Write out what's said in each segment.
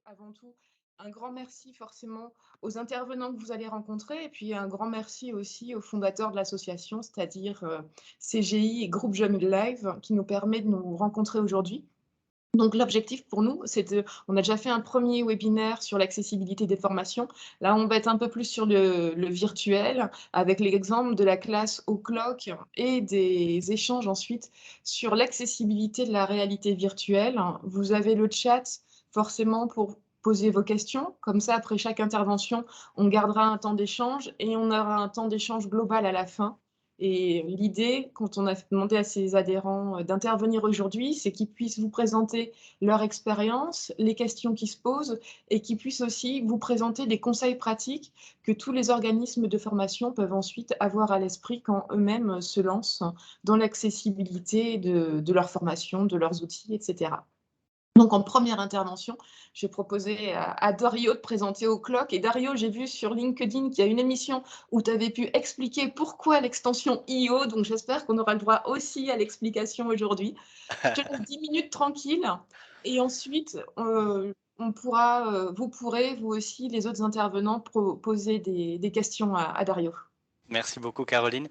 Avant tout, un grand merci forcément aux intervenants que vous allez rencontrer et puis un grand merci aussi aux fondateurs de l'association, c'est-à-dire, CGI et Groupe Jamel Live qui nous permet de nous rencontrer aujourd'hui. Donc l'objectif pour nous, c'est de on a déjà fait un premier webinaire sur l'accessibilité des formations. Là, on va être un peu plus sur le virtuel avec l'exemple de la classe au clock et des échanges ensuite sur l'accessibilité de la réalité virtuelle. Vous avez le chat forcément pour poser vos questions. Comme ça, après chaque intervention, on gardera un temps d'échange et on aura un temps d'échange global à la fin. Et l'idée, quand on a demandé à ces adhérents d'intervenir aujourd'hui, c'est qu'ils puissent vous présenter leur expérience, les questions qui se posent et qu'ils puissent aussi vous présenter des conseils pratiques que tous les organismes de formation peuvent ensuite avoir à l'esprit quand eux-mêmes se lancent dans l'accessibilité de leur formation, de leurs outils, etc. Donc en première intervention, j'ai proposé à Dario de présenter au clock. Et Dario, j'ai vu sur LinkedIn qu'il y a une émission où tu avais pu expliquer pourquoi l'extension IO, donc j'espère qu'on aura le droit aussi à l'explication aujourd'hui. Je te laisse 10 minutes tranquille et ensuite, on pourra, vous pourrez, vous aussi, les autres intervenants, poser des questions à Dario. Merci beaucoup Caroline.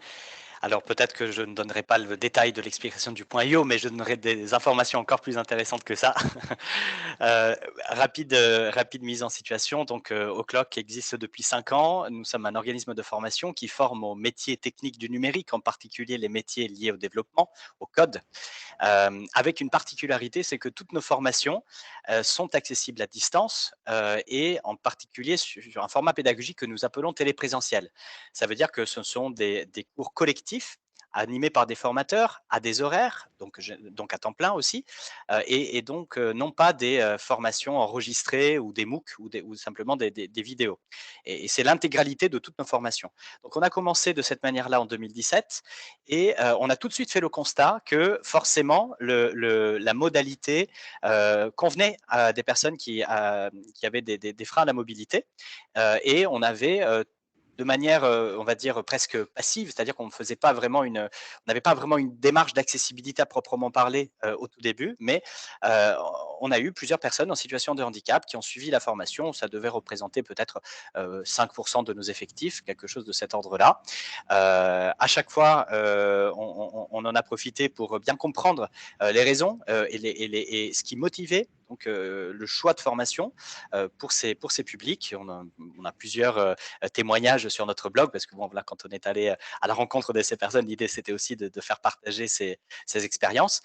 Alors peut-être que je ne donnerai pas le détail de l'explication du point IO, mais je donnerai des informations encore plus intéressantes que ça. Heu, rapide mise en situation, donc O'Clock existe depuis 5 ans. Nous sommes un organisme de formation qui forme aux métiers techniques du numérique, en particulier les métiers liés au développement, au code. Avec une particularité, c'est que toutes nos formations, sont accessibles à distance, et en particulier sur un format pédagogique que nous appelons téléprésentiel. Ça veut dire que ce sont des cours collectifs animés par des formateurs à des horaires, donc à temps plein aussi, et donc non pas des, formations enregistrées ou des MOOC ou simplement des vidéos, et c'est l'intégralité de toutes nos formations. Donc on a commencé de cette manière-là en 2017 et on a tout de suite fait le constat que forcément la modalité convenait à des personnes qui avaient des freins à la mobilité, et on avait de manière, on va dire presque passive, c'est-à-dire qu'on ne faisait pas vraiment on n'avait pas vraiment une démarche d'accessibilité à proprement parler au tout début, mais euh, on a eu plusieurs personnes en situation de handicap qui ont suivi la formation. Ça devait représenter peut-être 5% de nos effectifs, quelque chose de cet ordre-là. À chaque fois, on en a profité pour bien comprendre les raisons et ce qui motivait donc le choix de formation pour ces publics. On a plusieurs témoignages sur notre blog parce que bon, là, quand on est allé à la rencontre de ces personnes, l'idée c'était aussi de faire partager ces expériences.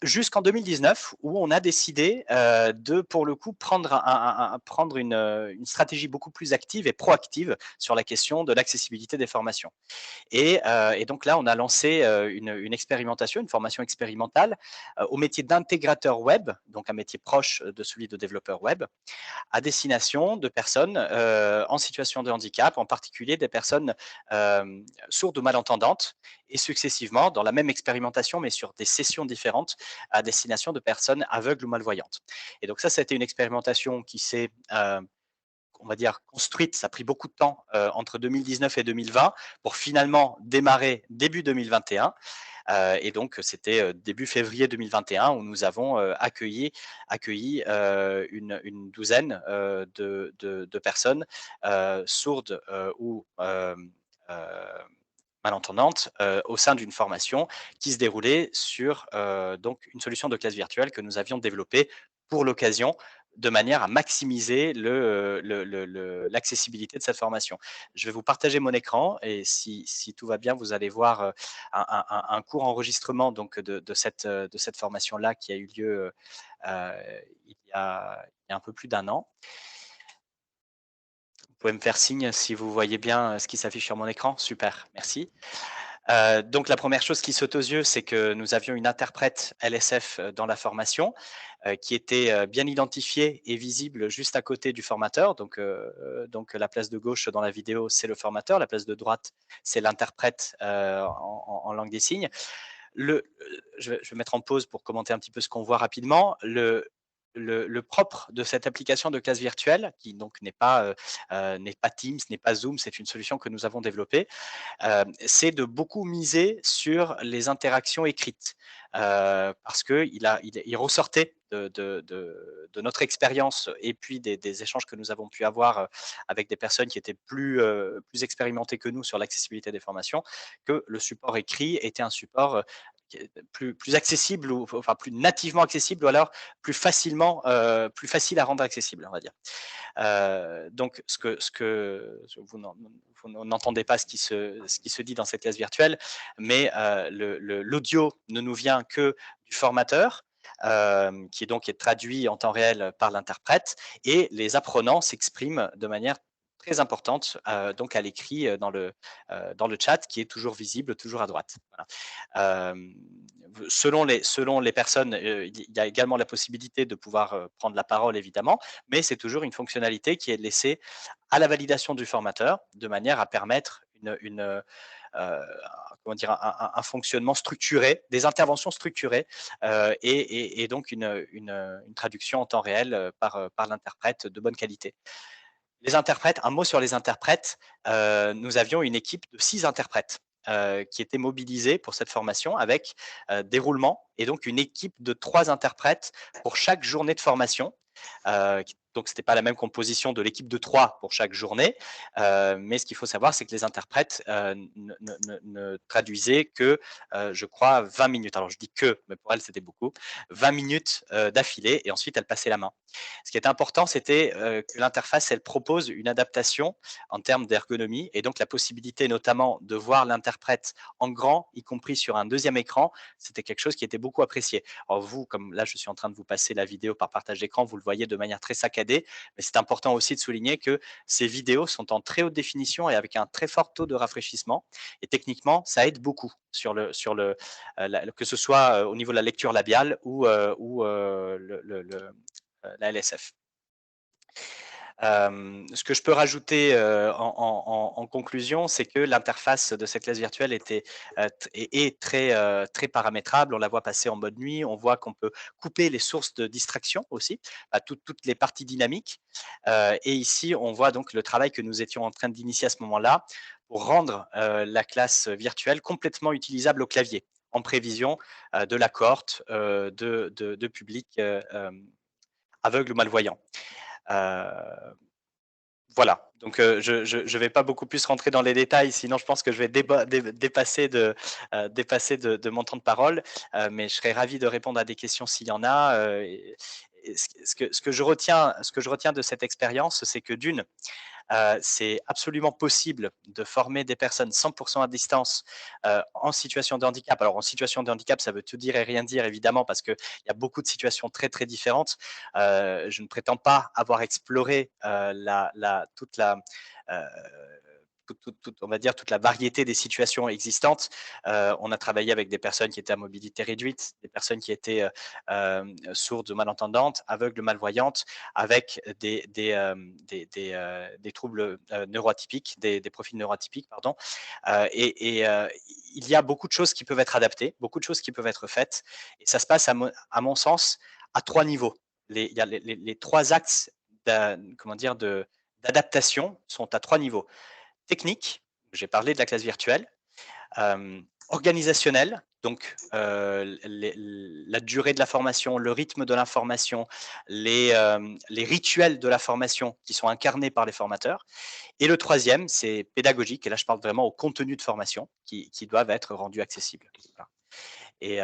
Jusqu'en 2019 où on a décidé de, pour le coup, prendre une stratégie beaucoup plus active et proactive sur la question de l'accessibilité des formations. Et donc là, on a lancé une expérimentation, une formation expérimentale au métier d'intégrateur web, donc un métier proche de celui de développeur web, à destination de personnes en situation de handicap, en particulier des personnes sourdes ou malentendantes, et successivement, dans la même expérimentation, mais sur des sessions différentes, à destination de personnes aveugles ou malvoyantes. Et donc ça a été une expérimentation qui s'est on va dire, construite. Ça a pris beaucoup de temps entre 2019 et 2020 pour finalement démarrer début 2021. Et donc, c'était début février 2021 où nous avons accueilli une douzaine de personnes sourdes ou malentendantes au sein d'une formation qui se déroulait sur donc une solution de classe virtuelle que nous avions développée pour l'occasion de manière à maximiser l'accessibilité de cette formation. Je vais vous partager mon écran et si tout va bien, vous allez voir un court enregistrement donc de cette formation-là qui a eu lieu il y a un peu plus d'un an. Vous pouvez me faire signe si vous voyez bien ce qui s'affiche sur mon écran. Super, merci. Donc la première chose qui saute aux yeux, c'est que nous avions une interprète LSF dans la formation, qui était bien identifiée et visible juste à côté du formateur. Donc la place de gauche dans la vidéo, c'est le formateur, la place de droite, c'est l'interprète en langue des signes. Je vais mettre en pause pour commenter un petit peu ce qu'on voit rapidement. le propre de cette application de classe virtuelle, qui donc n'est pas Teams, n'est pas Zoom, c'est une solution que nous avons développée, c'est de beaucoup miser sur les interactions écrites. Parce qu'il ressortait de notre expérience et puis des échanges que nous avons pu avoir avec des personnes qui étaient plus expérimentées que nous sur l'accessibilité des formations, que le support écrit était un support plus accessible, ou enfin plus nativement accessible, ou alors plus facile à rendre accessible, on va dire. Donc, vous n'entendez pas ce qui se dit dans cette classe virtuelle, mais l'audio ne nous vient que du formateur, qui est traduit en temps réel par l'interprète, et les apprenants s'expriment de manière très importante, donc à l'écrit, dans le chat, qui est toujours visible, toujours à droite. Voilà. Selon les personnes, il y a également la possibilité de pouvoir prendre la parole, évidemment, mais c'est toujours une fonctionnalité qui est laissée à la validation du formateur, de manière à permettre comment dire, un fonctionnement structuré, des interventions structurées, et donc une traduction en temps réel par l'interprète de bonne qualité. Les interprètes, un mot sur les interprètes. Nous avions une équipe de 6 interprètes qui étaient mobilisés pour cette formation, avec des roulements, et donc une équipe de 3 interprètes pour chaque journée de formation. Donc, ce n'était pas la même composition de l'équipe de 3 pour chaque journée, mais ce qu'il faut savoir, c'est que les interprètes ne traduisaient que, je crois, 20 minutes. Alors, je dis que, mais pour elles, c'était beaucoup. 20 minutes d'affilée, et ensuite, elles passaient la main. Ce qui était important, c'était que l'interface, elle propose une adaptation en termes d'ergonomie, et donc la possibilité notamment de voir l'interprète en grand, y compris sur un deuxième écran, c'était quelque chose qui était beaucoup apprécié. Alors vous, comme là je suis en train de vous passer la vidéo par partage d'écran, vous le voyez de manière très saccadée, mais c'est important aussi de souligner que ces vidéos sont en très haute définition et avec un très fort taux de rafraîchissement, et techniquement, ça aide beaucoup que ce soit au niveau de la lecture labiale ou la LSF. Ce que je peux rajouter en conclusion, c'est que l'interface de cette classe virtuelle est très paramétrable. On la voit passer en mode nuit, on voit qu'on peut couper les sources de distraction aussi, à toutes les parties dynamiques. Et ici, on voit donc le travail que nous étions en train d'initier à ce moment-là pour rendre la classe virtuelle complètement utilisable au clavier, en prévision de la cohorte de publics aveugles ou malvoyants. Voilà, donc je vais pas beaucoup plus rentrer dans les détails, sinon je pense que je vais dépasser de mon temps de parole, mais je serais ravi de répondre à des questions s'il y en a. Et ce que je retiens de cette expérience, c'est que d'une, c'est absolument possible de former des personnes 100% à distance en situation de handicap. Alors, en situation de handicap, ça veut tout dire et rien dire, évidemment, parce qu'il y a beaucoup de situations très, très différentes. Je ne prétends pas avoir exploré euh, on va dire toute la variété des situations existantes. On a travaillé avec des personnes qui étaient à mobilité réduite, des personnes qui étaient sourdes ou malentendantes, aveugles, malvoyantes, avec des troubles neuroatypiques, des profils neuroatypiques, pardon. Il y a beaucoup de choses qui peuvent être adaptées, beaucoup de choses qui peuvent être faites, et ça se passe, à mon sens, à 3 niveaux. Il y a les 3 axes d'adaptation sont à 3 niveaux. Technique, j'ai parlé de la classe virtuelle, organisationnelle, donc la durée de la formation, le rythme de l'information, les rituels de la formation qui sont incarnés par les formateurs. Et le troisième, c'est pédagogique, et là je parle vraiment au contenu de formation qui doivent être rendus accessibles. Voilà. Et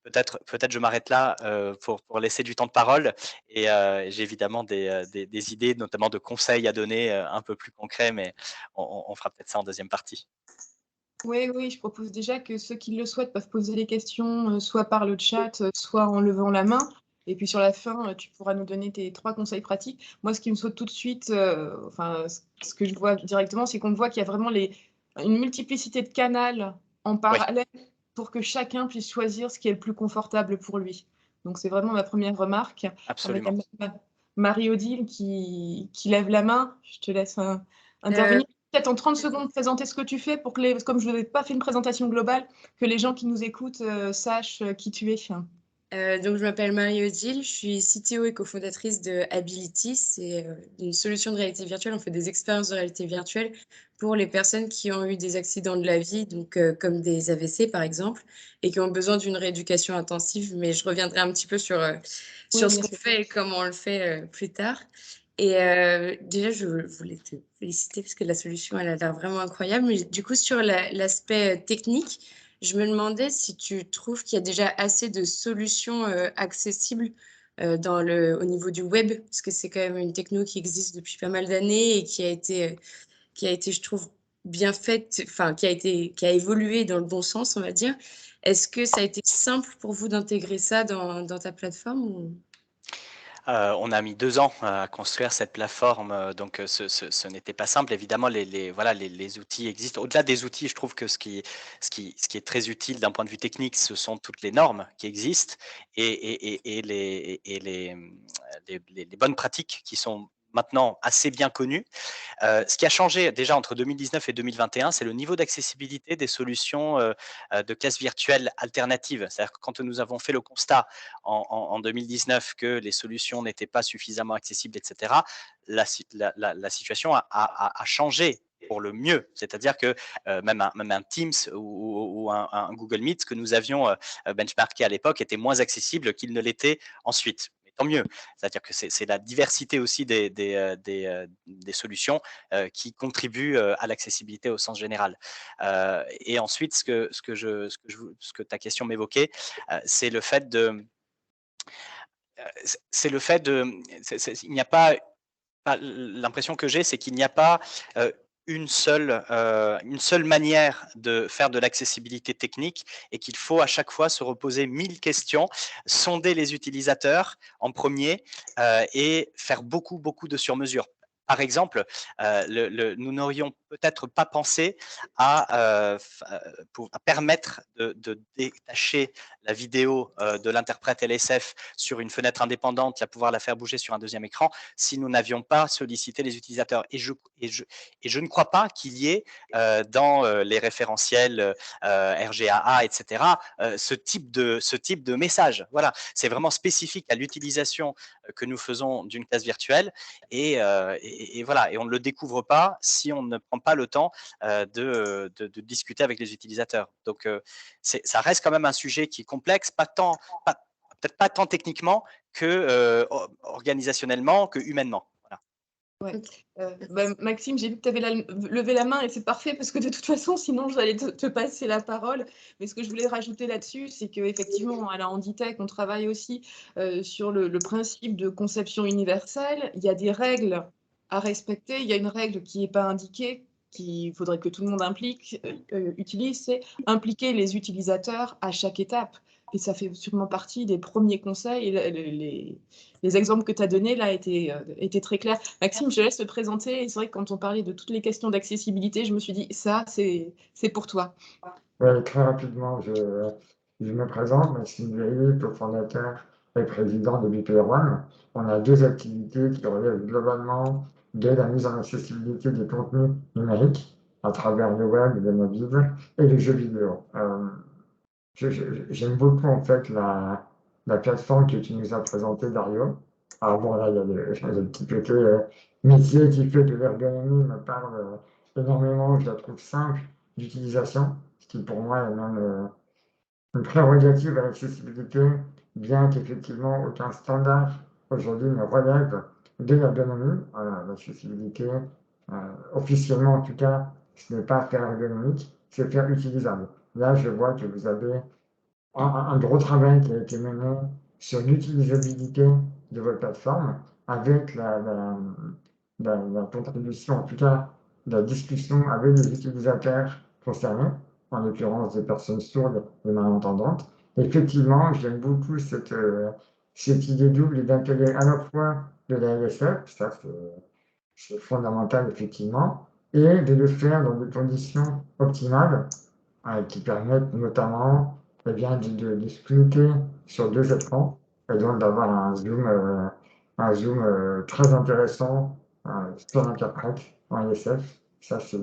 peut-être je m'arrête là pour laisser du temps de parole, et j'ai évidemment des idées, notamment de conseils à donner un peu plus concrets, mais on fera peut-être ça en deuxième partie. Oui, oui, je propose déjà que ceux qui le souhaitent peuvent poser les questions, soit par le chat, soit en levant la main. Et puis sur la fin, tu pourras nous donner tes 3 conseils pratiques. Moi, ce qui me saute tout de suite, enfin, ce que je vois directement, c'est qu'on voit qu'il y a vraiment une multiplicité de canaux en parallèle pour que chacun puisse choisir ce qui est le plus confortable pour lui. Donc c'est vraiment ma première remarque. Absolument. Marie-Odile qui lève la main. Je te laisse intervenir. Peut-être en 30 secondes présenter ce que tu fais pour que, comme je n'ai pas fait une présentation globale, que les gens qui nous écoutent sachent qui tu es. Donc, je m'appelle Marie-Odile, je suis CTO et cofondatrice de Ability. C'est une solution de réalité virtuelle. On fait des expériences de réalité virtuelle pour les personnes qui ont eu des accidents de la vie, donc comme des AVC par exemple, et qui ont besoin d'une rééducation intensive. Mais je reviendrai un petit peu sur Oui, ce bien qu'on sûr. fait et comment on le fait plus tard. Et déjà, je voulais te féliciter parce que la solution, elle a l'air vraiment incroyable. Mais du coup, sur l'aspect technique, je me demandais si tu trouves qu'il y a déjà assez de solutions accessibles au niveau du web, parce que c'est quand même une techno qui existe depuis pas mal d'années et qui a été, je trouve, bien faite, enfin, qui a évolué dans le bon sens, on va dire. Est-ce que ça a été simple pour vous d'intégrer ça dans ta plateforme On a mis 2 ans à construire cette plateforme, donc ce n'était pas simple. Évidemment, voilà, les outils existent. Au-delà des outils, je trouve que ce qui est très utile d'un point de vue technique, ce sont toutes les normes qui existent et les bonnes pratiques qui sont maintenant assez bien connues. Ce qui a changé déjà entre 2019 et 2021, c'est le niveau d'accessibilité des solutions de classe virtuelle alternatives. C'est-à-dire que quand nous avons fait le constat en 2019 que les solutions n'étaient pas suffisamment accessibles, etc., la situation a changé pour le mieux. C'est-à-dire que même un Teams ou un Google Meet que nous avions benchmarké à l'époque était moins accessible qu'il ne l'était ensuite. Mais tant mieux. C'est-à-dire que c'est la diversité aussi des solutions qui contribuent à l'accessibilité au sens général. Et ensuite, ce que ta question m'évoquait, c'est le fait de, il n'y a pas, l'impression que j'ai, c'est qu'il n'y a pas une seule manière de faire de l'accessibilité technique et qu'il faut à chaque fois se reposer 1000 questions, sonder les utilisateurs en premier et faire beaucoup de sur-mesure. Par exemple, nous n'aurions peut-être pas pensé à permettre de détacher la vidéo de l'interprète LSF sur une fenêtre indépendante et à pouvoir la faire bouger sur un deuxième écran si nous n'avions pas sollicité les utilisateurs. Et je ne crois pas qu'il y ait dans les référentiels RGAA, etc., ce type de message. Voilà, c'est vraiment spécifique à l'utilisation que nous faisons d'une classe virtuelle et voilà, et on ne le découvre pas si on ne prend pas le temps de discuter avec les utilisateurs. Donc, ça reste quand même un sujet qui est complexe, peut-être pas tant techniquement que organisationnellement, que humainement. Voilà. Ouais. Maxime, j'ai vu que tu avais levé la main et c'est parfait parce que de toute façon, sinon, j'allais te passer la parole. Mais ce que je voulais rajouter là-dessus, c'est qu'effectivement, à la Handitech, on travaille aussi sur le principe de conception universelle. Il y a des règles à respecter. Il y a une règle qui n'est pas indiquée, qu'il faudrait que tout le monde utilise, c'est impliquer les utilisateurs à chaque étape. Et ça fait sûrement partie des premiers conseils. Et les exemples que tu as donnés là étaient très clairs. Maxime, je te laisse te présenter. Et c'est vrai que quand on parlait de toutes les questions d'accessibilité, je me suis dit, ça, c'est pour toi. Oui, très rapidement, je me présente, Maxime Veilly, cofondateur et président de BPR One. On a deux activités qui relèvent globalement de la mise en accessibilité des contenus numériques à travers le web, le mobile et les jeux vidéo. J'aime beaucoup en fait la plateforme que tu nous as présentée, Dario. Alors bon, là, il y a le petit côté métier qui fait que l'ergonomie me parle énormément, je la trouve simple d'utilisation, ce qui pour moi est même une prérogative à l'accessibilité, bien qu'effectivement aucun standard aujourd'hui ne relève de l'ergonomie. Voilà, l'accessibilité, officiellement en tout cas, ce n'est pas faire ergonomique, c'est faire utilisable. Là, je vois que vous avez un gros travail qui a été mené sur l'utilisabilité de votre plateforme avec la contribution, en tout cas la discussion avec les utilisateurs concernés, en l'occurrence des personnes sourdes et malentendantes. Effectivement, j'aime beaucoup cette idée double d'intégrer à la fois de la LSF, ça c'est fondamental effectivement, et de le faire dans des conditions optimales qui permettent notamment eh bien, de splitter sur deux écrans et donc d'avoir un zoom très intéressant sur l'interprète en ISF. Ça, c'est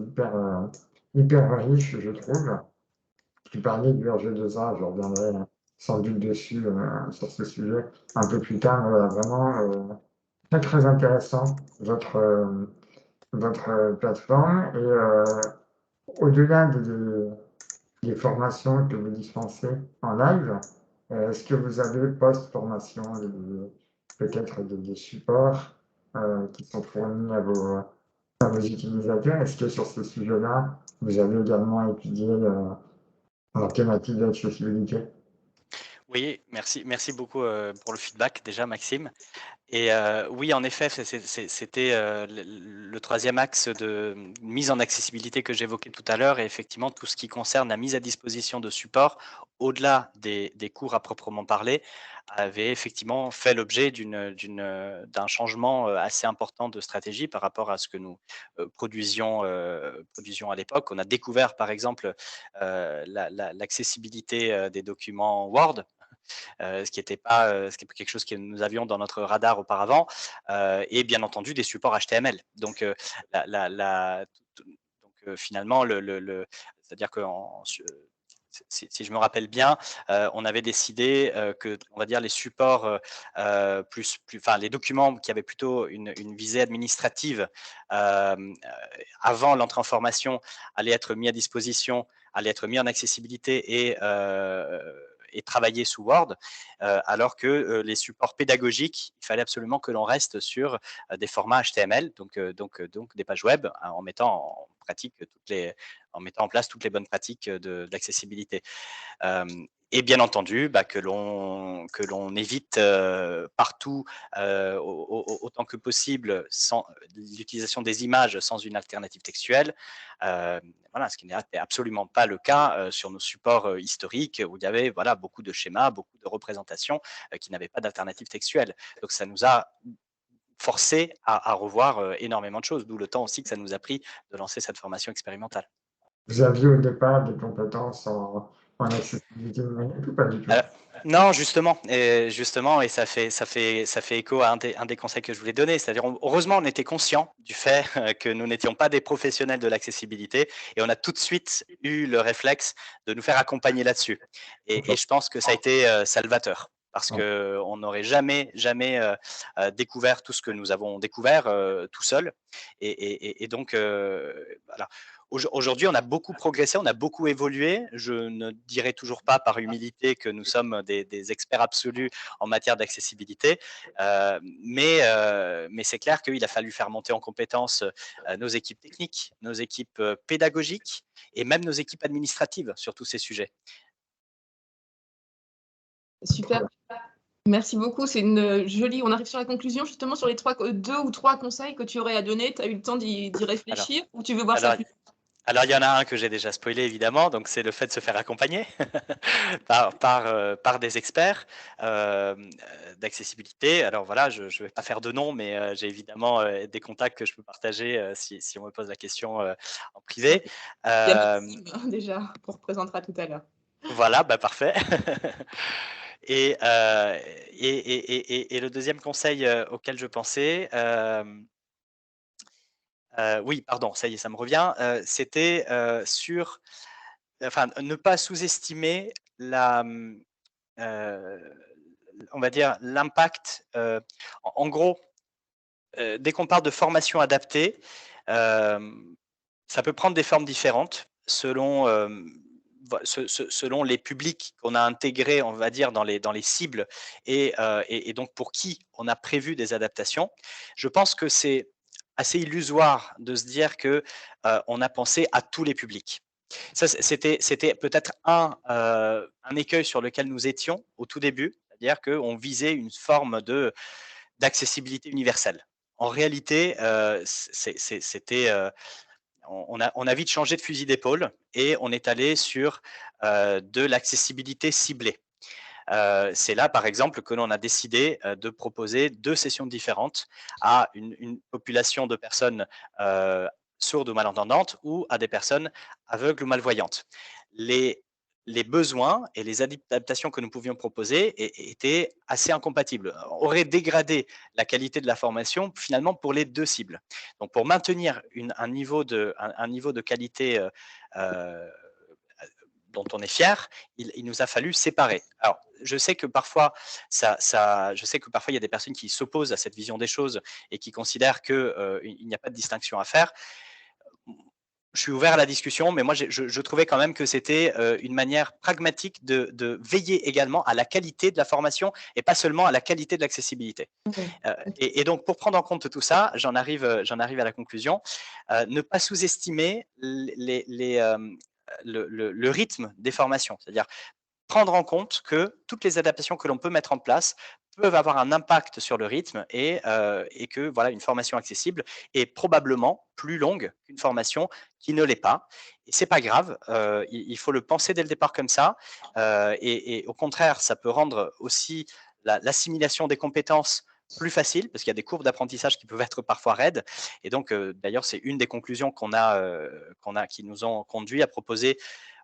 hyper riche, je trouve. Tu parlais du RG2A, je reviendrai sans doute dessus sur ce sujet un peu plus tard, mais voilà, vraiment très très intéressant votre plateforme et au-delà des formations que vous dispensez en live, est-ce que vous avez post-formation peut-être des supports qui sont fournis à vos utilisateurs? Est-ce que sur ce sujet-là, vous avez également étudié la thématique d'accessibilité? Oui, merci beaucoup pour le feedback déjà, Maxime. Et oui, en effet, c'était le troisième axe de mise en accessibilité que j'évoquais tout à l'heure, et effectivement, tout ce qui concerne la mise à disposition de supports, au-delà des cours à proprement parler, avait effectivement fait l'objet d'un changement assez important de stratégie par rapport à ce que nous produisions à l'époque. On a découvert, par exemple, l'accessibilité des documents Word, ce qui était pas ce qui est quelque chose que nous avions dans notre radar auparavant, et bien entendu des supports HTML. Donc, finalement, c'est-à-dire que si je me rappelle bien, on avait décidé que, on va dire, les supports, enfin, les documents qui avaient plutôt une visée administrative avant l'entrée en formation allaient être mis à disposition, allaient être mis en accessibilité et travailler sous Word, alors que les supports pédagogiques, il fallait absolument que l'on reste sur des formats HTML, donc des pages web, hein, en mettant en place toutes les bonnes pratiques de l'accessibilité. Et bien entendu, que l'on évite partout, autant que possible, l'utilisation des images sans une alternative textuelle. Voilà, ce qui n'est absolument pas le cas sur nos supports historiques, où il y avait beaucoup de schémas, beaucoup de représentations qui n'avaient pas d'alternative textuelle. Donc ça nous a forcé à revoir énormément de choses, d'où le temps aussi que ça nous a pris de lancer cette formation expérimentale. Vous aviez au départ des compétences en accessibilité numérique ou pas du tout? Non, justement, et ça fait écho à un des conseils que je voulais donner. C'est-à-dire, heureusement, on était conscient du fait que nous n'étions pas des professionnels de l'accessibilité, et on a tout de suite eu le réflexe de nous faire accompagner là-dessus. Et je pense que ça a été salvateur, parce qu'on n'aurait jamais découvert tout ce que nous avons découvert tout seul. Et donc, voilà. Aujourd'hui, on a beaucoup progressé, on a beaucoup évolué. Je ne dirais toujours pas par humilité que nous sommes des experts absolus en matière d'accessibilité, mais c'est clair qu'il a fallu faire monter en compétence nos équipes techniques, nos équipes pédagogiques et même nos équipes administratives sur tous ces sujets. Super. Merci beaucoup. C'est une jolie. On arrive sur la conclusion justement sur les deux ou trois conseils que tu aurais à donner. Tu as eu le temps d'y réfléchir ou tu veux voir ça plus? Alors, il y en a un que j'ai déjà spoilé, évidemment, donc c'est le fait de se faire accompagner par des experts d'accessibilité. Alors voilà, je ne vais pas faire de nom, mais j'ai évidemment des contacts que je peux partager si on me pose la question en privé. Il y a Maxime, déjà, qu'on représentera tout à l'heure. Voilà, parfait. Et le deuxième conseil auquel je pensais, oui, pardon, ça y est, ça me revient, c'était ne pas sous-estimer on va dire l'impact. En gros, dès qu'on parle de formation adaptée, ça peut prendre des formes différentes selon les publics qu'on a intégrés, on va dire, dans les cibles et donc pour qui on a prévu des adaptations. Je pense que c'est assez illusoire de se dire que on a pensé à tous les publics. Ça, c'était peut-être un écueil sur lequel nous étions au tout début, c'est-à-dire qu'on visait une forme d'accessibilité universelle. En réalité, on a vite changé de fusil d'épaule et on est allé sur de l'accessibilité ciblée. C'est là, par exemple, que l'on a décidé de proposer 2 sessions différentes à une population de personnes sourdes ou malentendantes ou à des personnes aveugles ou malvoyantes. Les besoins et les adaptations que nous pouvions proposer étaient assez incompatibles, auraient dégradé la qualité de la formation finalement pour les 2 cibles. Donc pour maintenir un niveau de qualité dont on est fier, il nous a fallu séparer. Alors, je sais que parfois, il y a des personnes qui s'opposent à cette vision des choses et qui considèrent qu'il n'y a pas de distinction à faire. Je suis ouvert à la discussion, mais moi, je trouvais quand même que c'était une manière pragmatique de veiller également à la qualité de la formation et pas seulement à la qualité de l'accessibilité. Ouais. Et donc, pour prendre en compte tout ça, j'en arrive à la conclusion. Ne pas sous-estimer le rythme des formations. C'est-à-dire prendre en compte que toutes les adaptations que l'on peut mettre en place peuvent avoir un impact sur le rythme et que voilà, une formation accessible est probablement plus longue qu'une formation qui ne l'est pas. Et c'est pas grave, il faut le penser dès le départ comme ça. Et au contraire, ça peut rendre aussi l'assimilation des compétences plus facile parce qu'il y a des courbes d'apprentissage qui peuvent être parfois raides. Et donc, d'ailleurs, c'est une des conclusions qui nous ont conduit à proposer,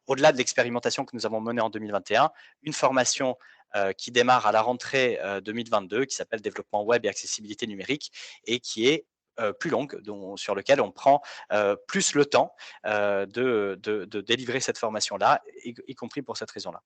au-delà de l'expérimentation que nous avons menée en 2021, une formation qui démarre à la rentrée 2022, qui s'appelle Développement web et accessibilité numérique, et qui est plus longue, sur lequel on prend plus le temps de délivrer cette formation-là, y compris pour cette raison-là.